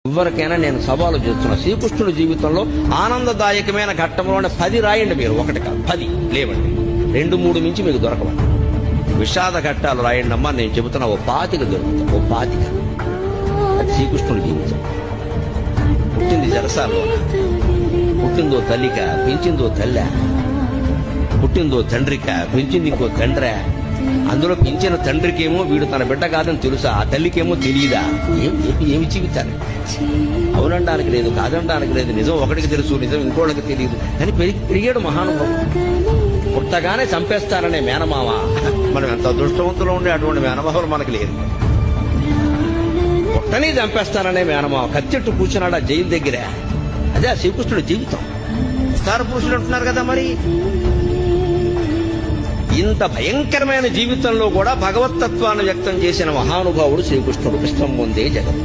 ఎవరికైనా నేను సవాలు చేస్తున్నా, శ్రీకృష్ణుడి జీవితంలో ఆనందదాయకమైన ఘట్టంలోనే 10 రాయండి. మీరు ఒకటి కాదు 10 లేవండి, 2-3 మించి మీకు దొరకవండి. విషాద ఘట్టాలు రాయండి అమ్మా, నేను చెబుతున్నా ఓ 25 దొరుకుతా, ఓ 25. అది శ్రీకృష్ణుడి జీవితం. పుట్టింది జరసాల్లో, పుట్టిందో తల్లిక, పెంచిందో తల్లి, పుట్టిందో తండ్రిక, పెంచింది ఇంకో తండ్రి. అందులో పెంచిన తండ్రికేమో వీడు తన బిడ్డ కాదని తెలుసా, ఆ తల్లికేమో తెలియదా? ఏమి జీవితాన్ని అవునడానికి లేదు, కాదనడానికి లేదు. నిజం ఒకటికి తెలుసు, నిజం ఇంకోళ్ళకి తెలియదు. కానీ పెరిగాడు మహానుభావుడు. పుట్టగానే చంపేస్తారనే మేనమామ. మనం ఎంత అదృష్టవంతులు ఉండే అటువంటి మేనమామలు మనకి లేదు. పుట్టని చంపేస్తారనే మేనమామ కత్తెట్టు కూర్చున్నాడు ఆ జైలు దగ్గర. అదే ఆ శ్రీకృష్ణుడి జీవితం. సార పురుషుడు అంటున్నారు కదా, మరి ఇంత భయంకరమైన జీవితంలో కూడా భగవతత్వాన్ని వ్యక్తం చేసిన మహానుభావుడు శ్రీకృష్ణుడు. కృష్ణం ముందే జగత్.